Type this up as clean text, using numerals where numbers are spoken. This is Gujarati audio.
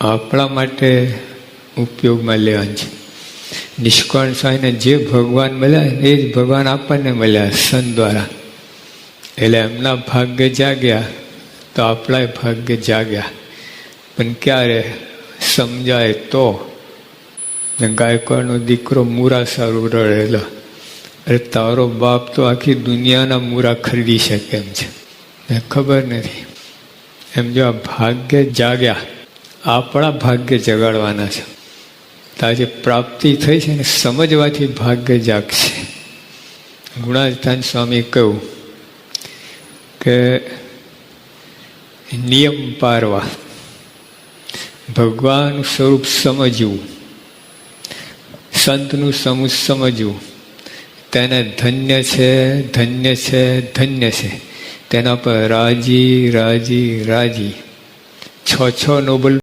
આપણા માટે ઉપયોગમાં લેવાનું છે. નિષ્કાળ સ્વામીને જે ભગવાન મળ્યા એ જ ભગવાન આપણને મળ્યા સંત દ્વારા. એટલે એમના ભાગ્ય જાગ્યા તો આપણા ભાગ્ય જાગ્યા. પણ ક્યારે સમજાય તો. ગાયકવાડનો દીકરો મૂરા સારું રડેલો, અરે તારો બાપ તો આખી દુનિયાના મૂરા ખરીદી શકે એમ છે, ખબર નથી. એમ જો આ ભાગ્ય જાગ્યા, આપણા ભાગ્ય જગાડવાના છે. આજે પ્રાપ્તિ થઈ છે ને, સમજવાથી ભાગ્ય જાગશે. ગુણાસ્થાન સ્વામી કહ્યું કે નિયમ પારવા, ભગવાનનું સ્વરૂપ સમજવું, સંતનું સમૂહ સમજવું, તેને ધન્ય છે, ધન્ય છે, ધન્ય છે, તેના પર રાજી રાજી રાજી. 6 નોબલ